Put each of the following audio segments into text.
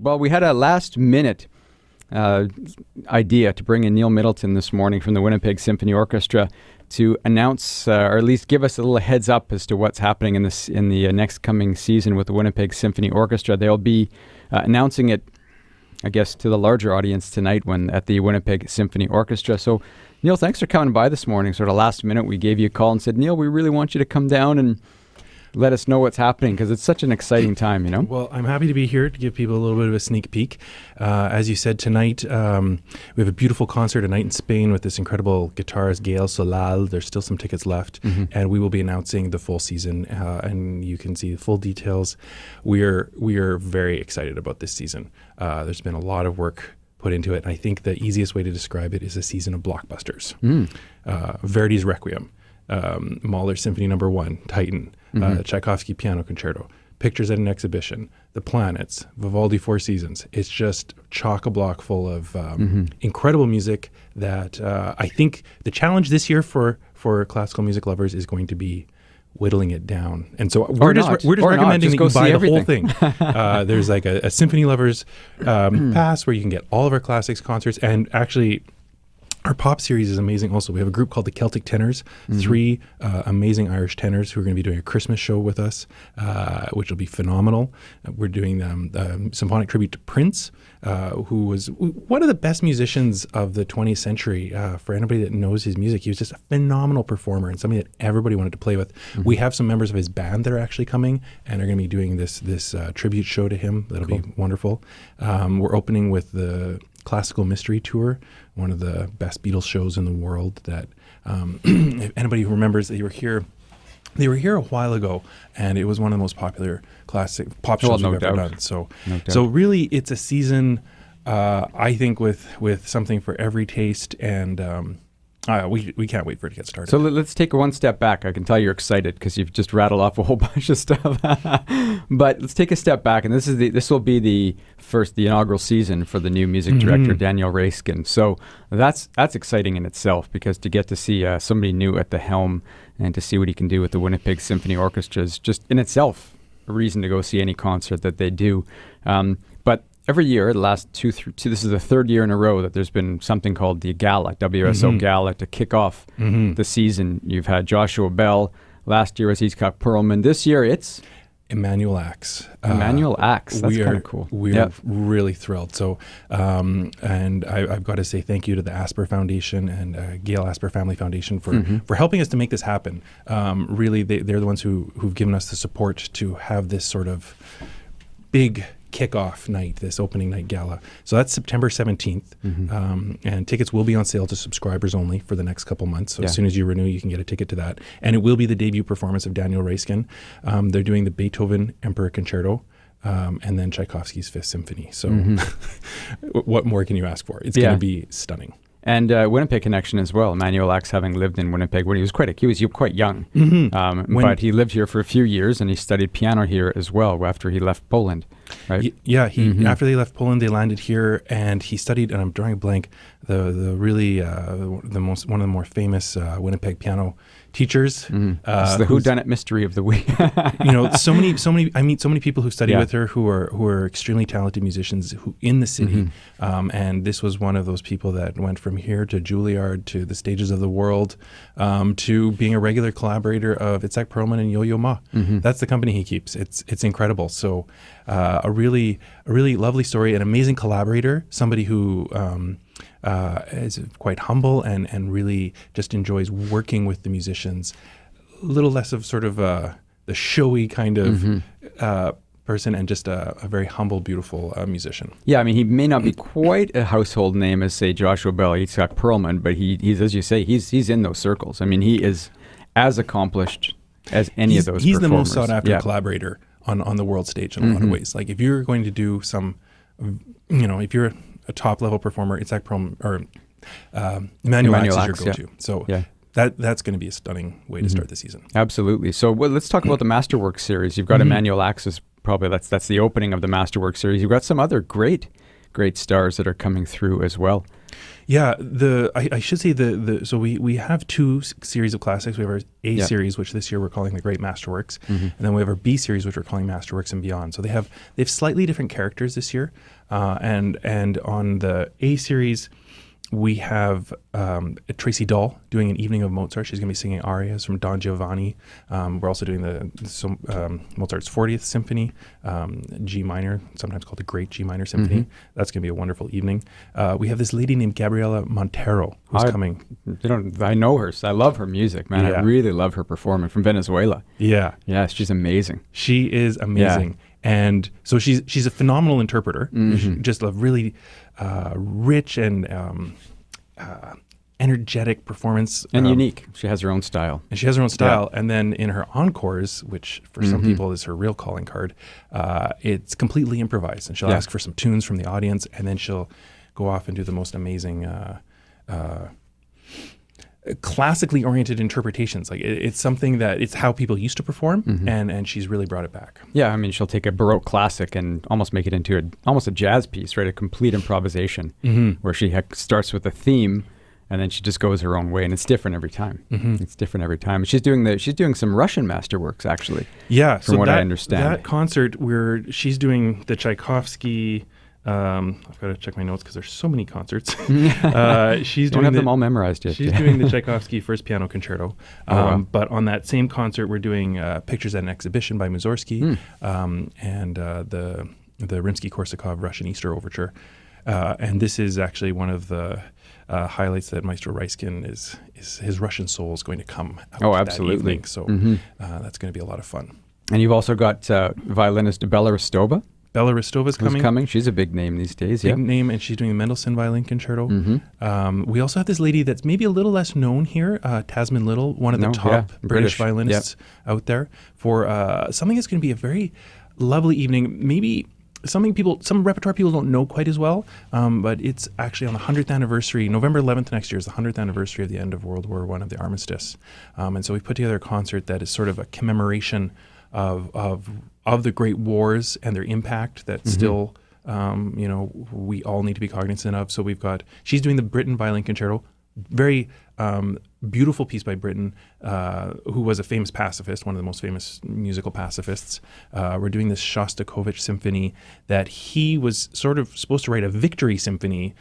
Well, we had a last-minute idea to bring in Neil Middleton this morning from the Winnipeg Symphony Orchestra to announce, or at least give us a little heads up as to what's happening in the next coming season with the Winnipeg Symphony Orchestra. They'll be announcing it, I guess, to the larger audience tonight at the Winnipeg Symphony Orchestra. So, Neil, thanks for coming by this morning. Sort of last minute, we gave you a call and said, Neil, we really want you to come down and let us know what's happening, because it's such an exciting time, Well, I'm happy to be here to give people a little bit of a sneak peek. As you said, tonight we have a beautiful concert tonight in Spain with this incredible guitarist, Gael Solal. There's still some tickets left, and we will be announcing the full season, and you can see the full details. We are very excited about this season. There's been a lot of work put into it, and I think the easiest way to describe it is a season of blockbusters. Verdi's Requiem, Mahler's Symphony No. 1, Titan, Tchaikovsky Piano Concerto, Pictures at an Exhibition, The Planets, Vivaldi Four Seasons. It's just chock-a-block full of incredible music that I think the challenge this year for classical music lovers is going to be whittling it down. And so we're just recommending that you buy the whole thing. There's like a Symphony Lovers pass where you can get all of our classics concerts, and actually our pop series is amazing also. We have a group called the Celtic Tenors, 3 amazing Irish tenors who are going to be doing a Christmas show with us, which will be phenomenal. We're doing symphonic tribute to Prince, who was one of the best musicians of the 20th century. For anybody that knows his music, he was just a phenomenal performer and somebody that everybody wanted to play with. We have some members of his band that are actually coming and are going to be doing this tribute show to him. That'll be wonderful. We're opening with the Classical Mystery Tour, one of the best Beatles shows in the world that if anybody who remembers, they were here a while ago, and it was one of the most popular classic pop shows we've ever done. So really it's a season, I think, with something for every taste, and we can't wait for it to get started. So let's take one step back. I can tell you're excited because you've just rattled off a whole bunch of stuff. But let's take a step back, and this will be the inaugural season for the new music director, Daniel Raiskin. So that's exciting in itself, because to get to see somebody new at the helm and to see what he can do with the Winnipeg Symphony Orchestra is just in itself a reason to go see any concert that they do. But every year, the last this is the third year in a row that there's been something called the Gala, WSO Gala, to kick off the season. You've had Joshua Bell. Last year was Itzhak Perlman. This year it's Emanuel Ax. Emanuel Ax. That's kind of cool. We are really thrilled. So, and I've got to say thank you to the Asper Foundation and Gail Asper Family Foundation for helping us to make this happen. Really, they're the ones who've given us the support to have this sort of big kickoff night, this opening night gala. So that's September 17th. And tickets will be on sale to subscribers only for the next couple months. So as soon as you renew, you can get a ticket to that. And it will be the debut performance of Daniel Raiskin. They're doing the Beethoven Emperor Concerto, and then Tchaikovsky's Fifth Symphony. So what more can you ask for? It's going to be stunning. And Winnipeg connection as well. Emanuel Ax, having lived in Winnipeg when he was quite young, but he lived here for a few years, and he studied piano here as well after he left Poland. Right? After they left Poland, they landed here, and he studied. And I'm drawing a blank. One of the more famous Winnipeg piano teachers. It's the whodunit mystery of the week. so many. I meet so many people who study with her who are extremely talented musicians in the city. And this was one of those people that went from here to Juilliard to the stages of the world, to being a regular collaborator of Itzhak Perlman and Yo-Yo Ma. That's the company he keeps. It's incredible. So a really lovely story, an amazing collaborator, somebody who is quite humble and really just enjoys working with the musicians. A little less of sort of the showy kind of person, and just a very humble, beautiful musician. Yeah, I mean, he may not be quite a household name as, say, Joshua Bell, Itzhak Perlman, but he's, as you say, he's in those circles. I mean, he is as accomplished as any of those He's performers. the most sought-after collaborator on the world stage in a lot of ways. Like, if you're going to do if you're a top-level performer, Itzhak Perlman or Emanuel Ax is your go-to. So that's going to be a stunning way to start the season. Absolutely. So let's talk about the Masterworks series. You've got Emanuel Ax as probably that's the opening of the Masterworks series. You've got some other great great stars that are coming through as well. Yeah, I should say so we have two series of classics. We have our A series, which this year we're calling the Great Masterworks, and then we have our B series, which we're calling Masterworks and Beyond. So they have slightly different characters this year, and on the A series, we have Tracy Dahl doing an evening of Mozart. She's going to be singing arias from Don Giovanni. We're also doing Mozart's 40th Symphony, G minor, sometimes called the Great G minor Symphony. That's going to be a wonderful evening. We have this lady named Gabriela Montero who's coming. I know her. So I love her music, man. Yeah. I really love her performance from Venezuela. Yeah. Yeah, she's amazing. She is amazing. Yeah. And so she's a phenomenal interpreter, just a really rich and energetic performance. And unique. She has her own style. Yeah. And then in her encores, which for some people is her real calling card, it's completely improvised. And she'll ask for some tunes from the audience, and then she'll go off and do the most amazing classically oriented interpretations. Like it's something that it's how people used to perform, and she's really brought it back. Yeah, I mean, she'll take a Baroque classic and almost make it into almost a jazz piece, right? A complete improvisation where she starts with a theme, and then she just goes her own way, and it's different every time. It's different every time. She's doing some Russian masterworks actually. Yeah, from what I understand. That concert where she's doing the Tchaikovsky. I've got to check my notes because there's so many concerts. She's don't have them all memorized yet. She's doing the Tchaikovsky First Piano Concerto. But on that same concert, we're doing Pictures at an Exhibition by Mussorgsky and the Rimsky-Korsakov Russian Easter Overture. And this is actually one of the highlights that Maestro Reiskin is his Russian soul is going to come out absolutely. that evening. So that's going to be a lot of fun. And you've also got violinist Bella Rostova. Bella Rostova's coming. She's a big name these days. Big name, and she's doing the Mendelssohn Violin Concerto. We also have this lady that's maybe a little less known here, Tasman Little, one of the top British violinists out there, for something that's going to be a very lovely evening. Maybe some repertoire people don't know quite as well, but it's actually on the 100th anniversary. November 11th next year is the 100th anniversary of the end of World War I, of the armistice. And so we put together a concert that is sort of a commemoration of the great wars and their impact that still, we all need to be cognizant of. So she's doing the Britten Violin Concerto, very beautiful piece by Britten, who was a famous pacifist, one of the most famous musical pacifists. We're doing this Shostakovich symphony that he was sort of supposed to write a victory symphony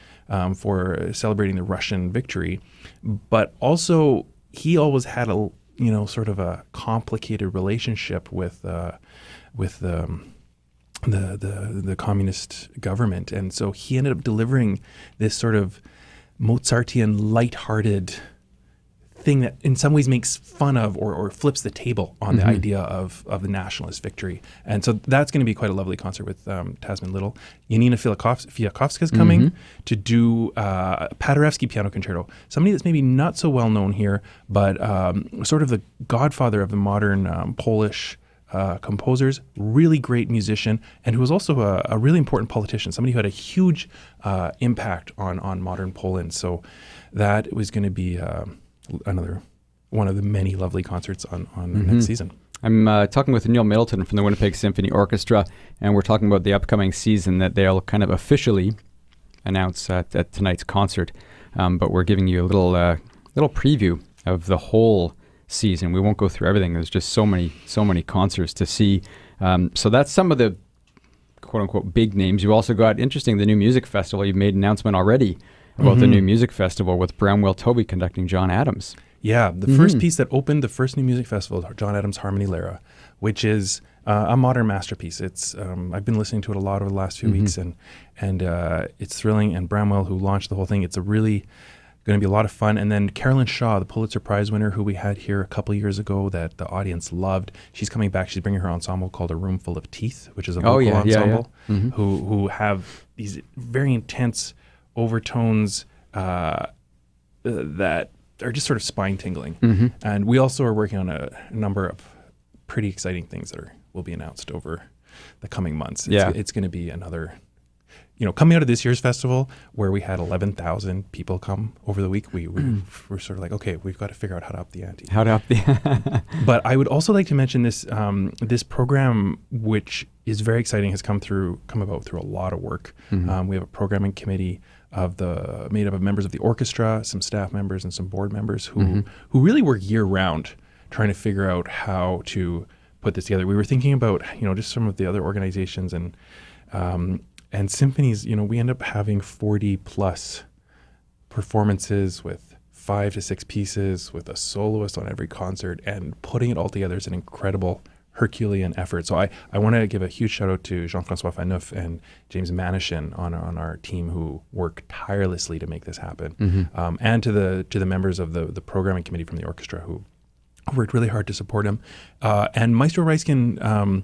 for celebrating the Russian victory, but also he always had sort of a complicated relationship with the communist government, and so he ended up delivering this sort of Mozartian, lighthearted thing that in some ways makes fun of or flips the table on the idea of the nationalist victory. And so that's going to be quite a lovely concert with Tasman Little. Yanina Fiakovska is coming to do Paderewski Piano Concerto, somebody that's maybe not so well known here, but sort of the godfather of the modern Polish composers, really great musician, and who was also a really important politician, somebody who had a huge impact on modern Poland. So that was going to be another one of the many lovely concerts on next season. I'm talking with Neil Middleton from the Winnipeg Symphony Orchestra, and we're talking about the upcoming season that they'll kind of officially announce at tonight's concert. But we're giving you a little preview of the whole season. We won't go through everything. There's just so many concerts to see. So that's some of the quote unquote big names. You also got the new music festival. You've made an announcement already about the new music festival with Bramwell Toby conducting John Adams. Yeah, the first piece that opened the first new music festival is John Adams' Harmony Lyra, which is a modern masterpiece. It's I've been listening to it a lot over the last few weeks, and it's thrilling. And Bramwell, who launched the whole thing, it's really going to be a lot of fun. And then Carolyn Shaw, the Pulitzer Prize winner, who we had here a couple years ago that the audience loved, she's coming back. She's bringing her ensemble called A Room Full of Teeth, which is a vocal ensemble who have these very intense overtones that are just sort of spine tingling. And we also are working on a number of pretty exciting things that will be announced over the coming months. It's going to be another, coming out of this year's festival where we had 11,000 people come over the week, we're sort of like, okay, we've got to figure out how to up the ante. But I would also like to mention this this program, which is very exciting, has come about through a lot of work. Mm-hmm. We have a programming committee made up of members of the orchestra, some staff members, and some board members who really work year round trying to figure out how to put this together. We were thinking about, just some of the other organizations and symphonies. We end up having 40 plus performances with 5 to 6 pieces with a soloist on every concert, and putting it all together is an incredible Herculean effort. So I want to give a huge shout out to Jean-François Faneuf and James Manishin on our team who work tirelessly to make this happen, and to the members of the programming committee from the orchestra who worked really hard to support him. And Maestro Reiskin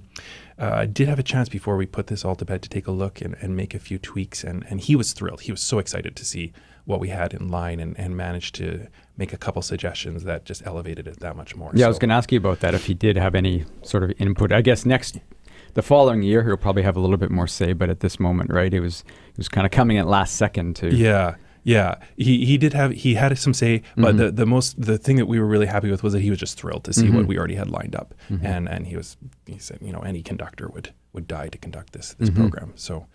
did have a chance before we put this all to bed to take a look and make a few tweaks, and he was thrilled. He was so excited to see what we had in line and managed to make a couple suggestions that just elevated it that much more. Yeah, I was going to ask you about that, if he did have any sort of input. I guess the following year he'll probably have a little bit more say, but at this moment, right, it was kind of coming at last second to... Yeah, he had some say, but the thing that we were really happy with was that he was just thrilled to see what we already had lined up, and he said, any conductor would die to conduct this program. So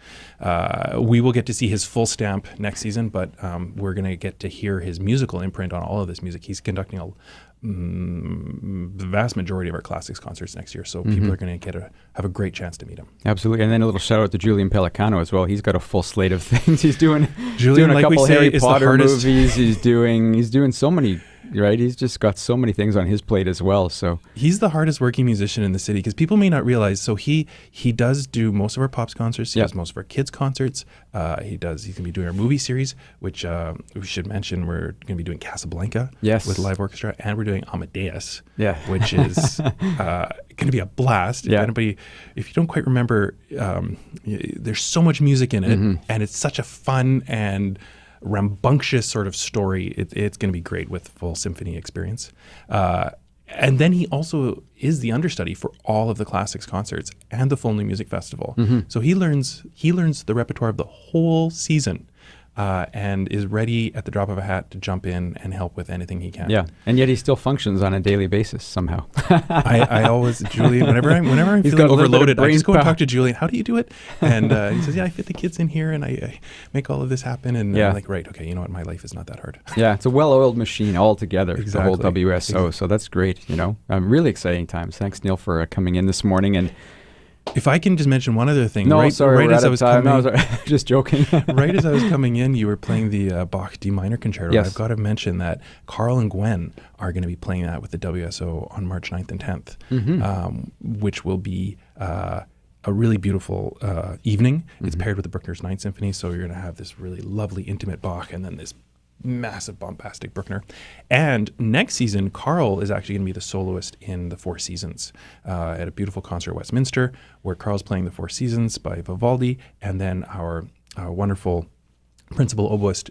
we will get to see his full stamp next season, but we're going to get to hear his musical imprint on all of this music. He's conducting the vast majority of our classics concerts next year, so people are going to have a great chance to meet him. Absolutely. And then a little shout out to Julian Pellicano as well. He's got a full slate of things. He's doing Julian, a couple Harry Potter movies. He's doing so many, right? He's just got so many things on his plate as well. So he's the hardest working musician in the city, because people may not realize. So he does do most of our pops concerts. He does most of our kids concerts. He's going to be doing our movie series, which we should mention. We're going to be doing Casablanca with live orchestra, and we're doing Amadeus, which is going to be a blast. If you don't quite remember, there's so much music in it, and it's such a fun and rambunctious sort of story. It's going to be great with full symphony experience. And then he also is the understudy for all of the classics concerts and the full new music festival. So he learns the repertoire of the whole season, and is ready at the drop of a hat to jump in and help with anything he can. Yeah, and yet he still functions on a daily basis somehow. I always, Julian, whenever I'm feeling overloaded, I just go and talk to Julian. How do you do it? And he says, I fit the kids in here and I make all of this happen. And I'm like, right, okay, you know what? My life is not that hard. Yeah, it's a well-oiled machine altogether, exactly. The whole WSO. So that's great, Really exciting times. Thanks, Neil, for coming in this morning. And if I can just mention one other thing. Right as I was coming, just joking. Right as I was coming in, you were playing the Bach D minor concerto. Yes. I've got to mention that Carl and Gwen are going to be playing that with the WSO on March 9th and 10th, which will be a really beautiful evening. It's paired with the Bruckner's Ninth Symphony, so you're going to have this really lovely, intimate Bach and then this massive, bombastic Bruckner. And next season, Carl is actually going to be the soloist in the Four Seasons at a beautiful concert at Westminster, where Carl's playing the Four Seasons by Vivaldi, and then our wonderful principal oboist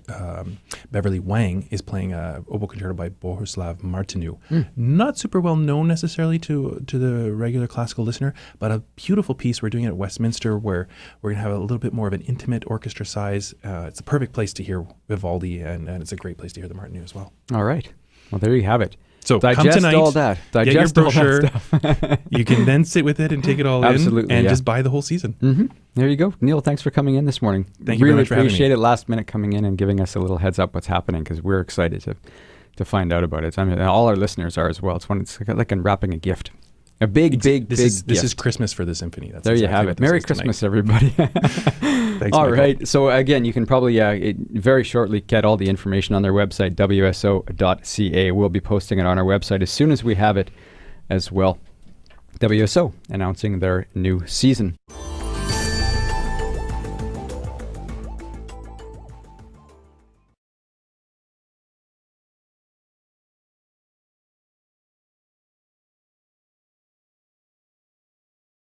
Beverly Wang is playing a oboe concerto by Bohuslav Martinu. Not super well known necessarily to the regular classical listener, but a beautiful piece. We're doing it at Westminster, where we're going to have a little bit more of an intimate orchestra size. It's the perfect place to hear Vivaldi, and it's a great place to hear the Martinu as well. All right. Well, there you have it. So digest come tonight, all that. Digest get your brochure. All that stuff. You can then sit with it and take it all in, and just buy the whole season. There you go. Neil, thanks for coming in this morning. Thank you very much for having me. Really appreciate it last minute coming in and giving us a little heads up what's happening, because we're excited to find out about it. I mean, all our listeners are as well. It's like unwrapping a gift. A big gift. This is Christmas for the symphony. That's there you have it. Merry Christmas, everybody. Thanks, all Michael. right. So again, you can probably very shortly get all the information on their website, wso.ca. We'll be posting it on our website as soon as we have it as well. WSO announcing their new season.